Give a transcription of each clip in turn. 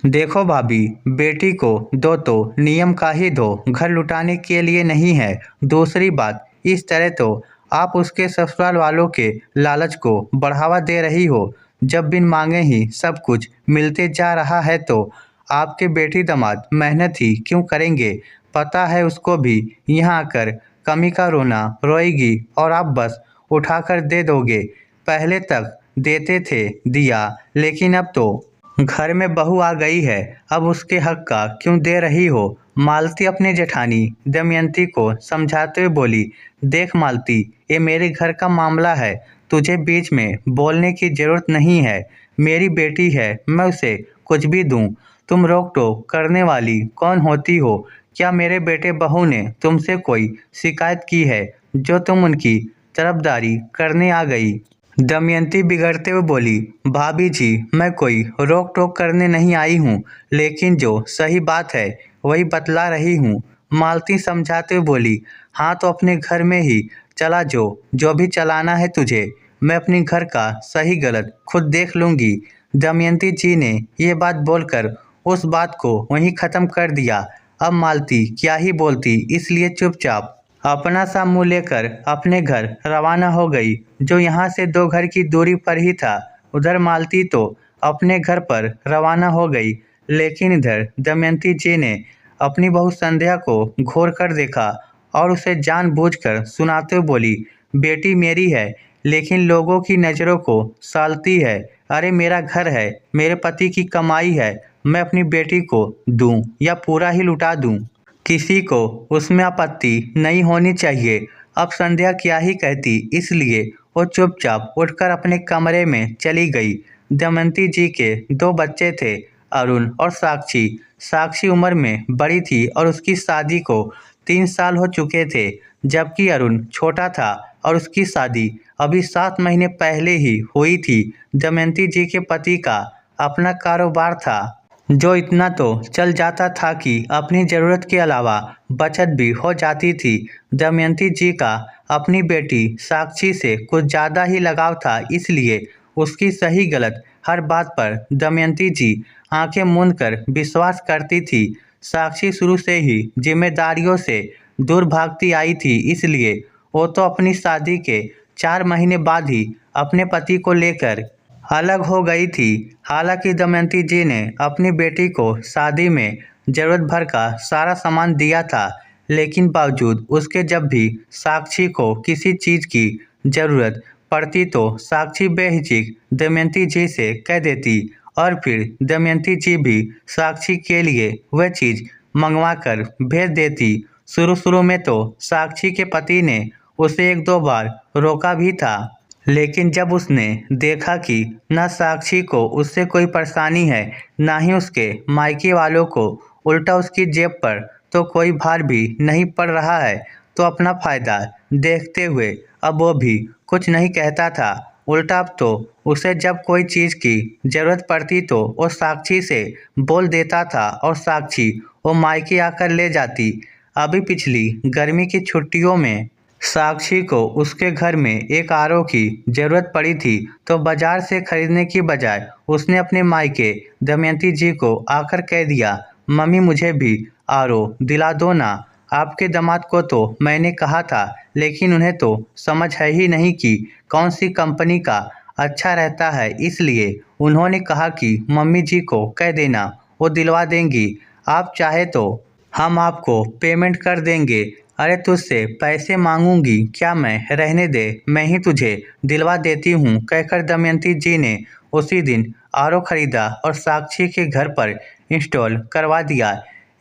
देखो भाभी, बेटी को दो तो नियम का ही दो, घर लुटाने के लिए नहीं है। दूसरी बात, इस तरह तो आप उसके ससुराल वालों के लालच को बढ़ावा दे रही हो। जब बिन मांगे ही सब कुछ मिलते जा रहा है तो आपके बेटी दामाद मेहनत ही क्यों करेंगे। पता है उसको भी, यहाँ आकर कमी का रोना रोएगी और आप बस उठाकर दे दोगे। पहले तक देते थे दिया, लेकिन अब तो घर में बहू आ गई है, अब उसके हक का क्यों दे रही हो। मालती अपनी जेठानी दमयंती को समझाते हुए बोली, देख मालती, ये मेरे घर का मामला है, तुझे बीच में बोलने की जरूरत नहीं है। मेरी बेटी है, मैं उसे कुछ भी दूं। तुम रोक टोक करने वाली कौन होती हो। क्या मेरे बेटे बहू ने तुमसे कोई शिकायत की है जो तुम उनकी तरफदारी करने आ गई। दमयंती बिगड़ते हुए बोली, भाभी जी, मैं कोई रोक टोक करने नहीं आई हूँ, लेकिन जो सही बात है वही बतला रही हूँ। मालती समझाते हुए बोली, हाँ तो अपने घर में ही चला जो भी चलाना है तुझे। मैं अपने घर का सही गलत खुद देख लूँगी। दमयंती जी ने ये बात बोलकर उस बात को वहीं ख़त्म कर दिया। अब मालती क्या ही बोलती, इसलिए चुपचाप अपना सा मुँह लेकर अपने घर रवाना हो गई, जो यहाँ से 2 घर की दूरी पर ही था। उधर मालती तो अपने घर पर रवाना हो गई, लेकिन इधर दमयंती जी ने अपनी बहू संध्या को घूर कर देखा और उसे जानबूझकर सुनाते हुए बोली, बेटी मेरी है, लेकिन लोगों की नज़रों को सालती है। अरे मेरा घर है, मेरे पति की कमाई है, मैं अपनी बेटी को दूं या पूरा ही लुटा दूं, किसी को उसमें आपत्ति नहीं होनी चाहिए। अब संध्या क्या ही कहती, इसलिए वो चुपचाप उठकर अपने कमरे में चली गई। दमयंती जी के 2 बच्चे थे, अरुण और साक्षी। साक्षी उम्र में बड़ी थी और उसकी शादी को 3 साल हो चुके थे, जबकि अरुण छोटा था और उसकी शादी अभी 7 महीने पहले ही हुई थी। दमयंती जी के पति का अपना कारोबार था, जो इतना तो चल जाता था कि अपनी ज़रूरत के अलावा बचत भी हो जाती थी। दमयंती जी का अपनी बेटी साक्षी से कुछ ज़्यादा ही लगाव था, इसलिए उसकी सही गलत हर बात पर दमयंती जी आंखें मूंद कर विश्वास करती थी। साक्षी शुरू से ही जिम्मेदारियों से दूर भागती आई थी, इसलिए वो तो अपनी शादी के 4 महीने बाद ही अपने पति को लेकर अलग हो गई थी। हालांकि दमयंती जी ने अपनी बेटी को शादी में जरूरत भर का सारा सामान दिया था, लेकिन बावजूद उसके जब भी साक्षी को किसी चीज़ की ज़रूरत पड़ती तो साक्षी बेहिचक दमयंती जी से कह देती और फिर दमयंती जी भी साक्षी के लिए वह चीज़ मंगवा कर भेज देती। शुरू में तो साक्षी के पति ने उसे 1-2 बार रोका भी था, लेकिन जब उसने देखा कि न साक्षी को उससे कोई परेशानी है, ना ही उसके मायके वालों को, उल्टा उसकी जेब पर तो कोई भार भी नहीं पड़ रहा है, तो अपना फ़ायदा देखते हुए अब वो भी कुछ नहीं कहता था। उल्टा अब तो उसे जब कोई चीज़ की ज़रूरत पड़ती तो वो साक्षी से बोल देता था और साक्षी वो मायके आकर ले जाती। अभी पिछली गर्मी की छुट्टियों में साक्षी को उसके घर में एक आरओ की ज़रूरत पड़ी थी, तो बाजार से खरीदने की बजाय उसने अपने मायके दमयंती जी को आकर कह दिया, मम्मी मुझे भी आरओ दिला दो ना। आपके दामाद को तो मैंने कहा था, लेकिन उन्हें तो समझ है ही नहीं कि कौन सी कंपनी का अच्छा रहता है, इसलिए उन्होंने कहा कि मम्मी जी को कह देना, वो दिलवा देंगी। आप चाहे तो हम आपको पेमेंट कर देंगे। अरे तुझसे पैसे मांगूंगी क्या मैं, रहने दे, मैं ही तुझे दिलवा देती हूँ, कहकर दमयंती जी ने उसी दिन आरओ खरीदा और साक्षी के घर पर इंस्टॉल करवा दिया।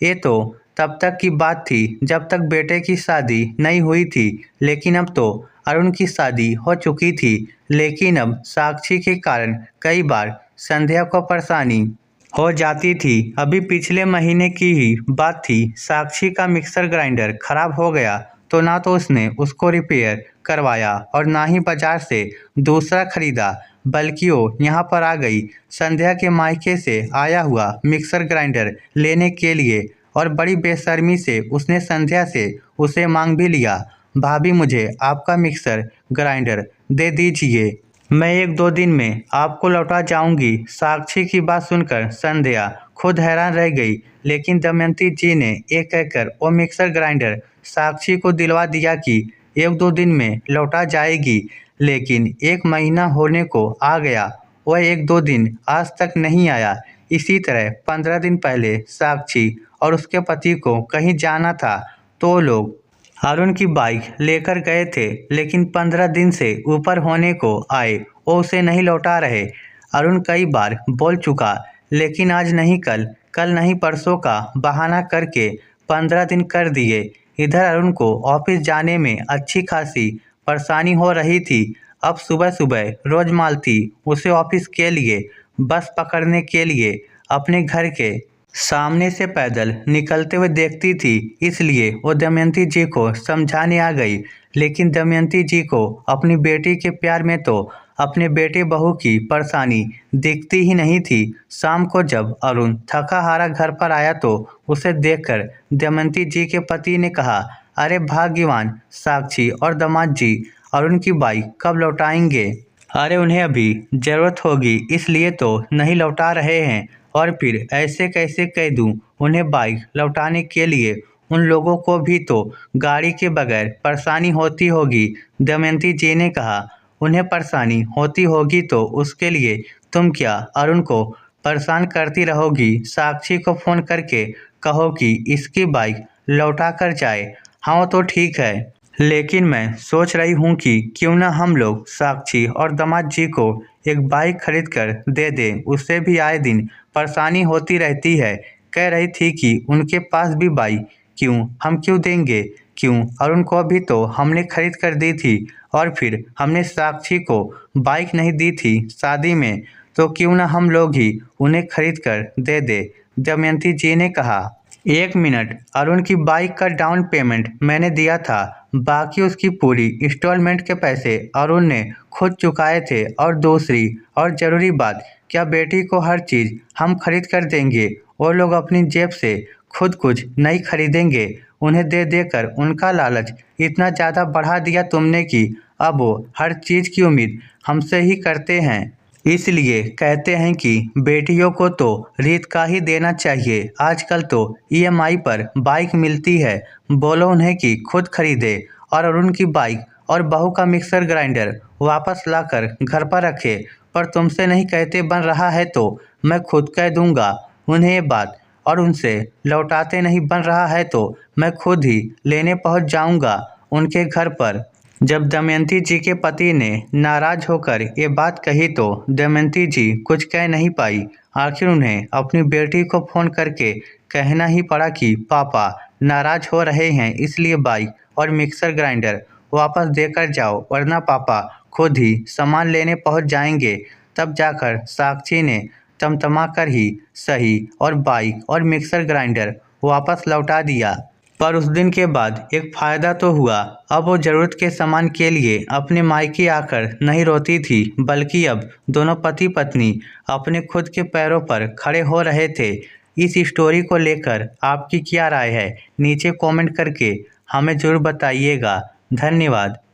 ये तो तब तक की बात थी जब तक बेटे की शादी नहीं हुई थी, लेकिन अब तो अरुण की शादी हो चुकी थी। लेकिन अब साक्षी के कारण कई बार संध्या को परेशानी हो जाती थी। अभी पिछले महीने की ही बात थी, साक्षी का मिक्सर ग्राइंडर खराब हो गया, तो ना तो उसने उसको रिपेयर करवाया और ना ही बाजार से दूसरा खरीदा, बल्कि वो यहाँ पर आ गई संध्या के मायके से आया हुआ मिक्सर ग्राइंडर लेने के लिए, और बड़ी बेशर्मी से उसने संध्या से उसे मांग भी लिया, भाभी मुझे आपका मिक्सर ग्राइंडर दे दीजिए, मैं 1-2 दिन में आपको लौटा जाऊंगी। साक्षी की बात सुनकर संध्या खुद हैरान रह गई। लेकिन दमयंती जी ने एक कहकर वो मिक्सर ग्राइंडर साक्षी को दिलवा दिया कि 1-2 दिन में लौटा जाएगी। लेकिन 1 महीना होने को आ गया, वह 1-2 दिन आज तक नहीं आया। इसी तरह 15 दिन पहले साक्षी और उसके पति को कहीं जाना था, तो वो लोग अरुण की बाइक लेकर गए थे। लेकिन 15 दिन से ऊपर होने को आए, वो उसे नहीं लौटा रहे। अरुण कई बार बोल चुका, लेकिन आज नहीं कल, कल नहीं परसों का बहाना करके 15 दिन कर दिए। इधर अरुण को ऑफिस जाने में अच्छी खासी परेशानी हो रही थी। अब सुबह सुबह रोज मालती उसे ऑफिस के लिए बस पकड़ने के लिए अपने घर के सामने से पैदल निकलते हुए देखती थी, इसलिए वो दमयंती जी को समझाने आ गई। लेकिन दमयंती जी को अपनी बेटी के प्यार में तो अपने बेटे बहू की परेशानी दिखती ही नहीं थी। शाम को जब अरुण थका हारा घर पर आया तो उसे देखकर दमयंती जी के पति ने कहा, अरे भाग्यवान साक्षी और दामाद जी, अरुण की बाइक कब लौटाएंगे? अरे उन्हें अभी जरूरत होगी, इसलिए तो नहीं लौटा रहे हैं। और फिर ऐसे कैसे कह दूं उन्हें बाइक लौटाने के लिए? उन लोगों को भी तो गाड़ी के बगैर परेशानी होती होगी। दमयंती जी ने कहा, उन्हें परेशानी होती होगी तो उसके लिए तुम क्या अरुण को परेशान करती रहोगी? साक्षी को फ़ोन करके कहो कि इसकी बाइक लौटा कर जाए। हाँ वो तो ठीक है, लेकिन मैं सोच रही हूँ कि क्यों ना हम लोग साक्षी और दामाद जी को एक बाइक खरीद कर दे दें। उससे भी आए दिन परेशानी होती रहती है। कह रही थी कि उनके पास भी बाइक क्यों, हम क्यों देंगे? क्यों, अरुण को भी तो हमने खरीद कर दी थी। और फिर हमने साक्षी को बाइक नहीं दी थी शादी में, तो क्यों ना हम लोग ही उन्हें खरीद कर दे दे। दमयंती जी ने कहा, 1 मिनट, अरुण की बाइक का डाउन पेमेंट मैंने दिया था, बाकी उसकी पूरी इंस्टॉलमेंट के पैसे अरुण ने खुद चुकाए थे। और दूसरी और ज़रूरी बात, क्या बेटी को हर चीज़ हम खरीद कर देंगे? वो लोग अपनी जेब से खुद कुछ नहीं खरीदेंगे। उन्हें दे देकर उनका लालच इतना ज़्यादा बढ़ा दिया तुमने कि अब वो हर चीज़ की उम्मीद हमसे ही करते हैं। इसलिए कहते हैं कि बेटियों को तो रीत का ही देना चाहिए। आजकल तो ईएमआई पर बाइक मिलती है, बोलो उन्हें कि खुद खरीदे और अरुण की बाइक और बहू का मिक्सर ग्राइंडर वापस लाकर घर पर रखे। पर तुमसे नहीं कहते बन रहा है तो मैं खुद कह दूंगा उन्हें ये बात, और उनसे लौटाते नहीं बन रहा है तो मैं खुद ही लेने पहुंच जाऊंगा उनके घर पर। जब दमयंती जी के पति ने नाराज होकर ये बात कही तो दमयंती जी कुछ कह नहीं पाई। आखिर उन्हें अपनी बेटी को फ़ोन करके कहना ही पड़ा कि पापा नाराज हो रहे हैं, इसलिए बाइक और मिक्सर ग्राइंडर वापस देकर जाओ, वरना पापा खुद ही सामान लेने पहुंच जाएंगे। तब जाकर साक्षी ने तमतमा कर ही सही और बाइक और मिक्सर ग्राइंडर वापस लौटा दिया। पर उस दिन के बाद एक फ़ायदा तो हुआ। अब वो ज़रूरत के सामान के लिए अपने मायके आकर नहीं रोती थी, बल्कि अब दोनों पति पत्नी अपने खुद के पैरों पर खड़े हो रहे थे। इस स्टोरी को लेकर आपकी क्या राय है? नीचे कमेंट करके हमें ज़रूर बताइएगा। धन्यवाद।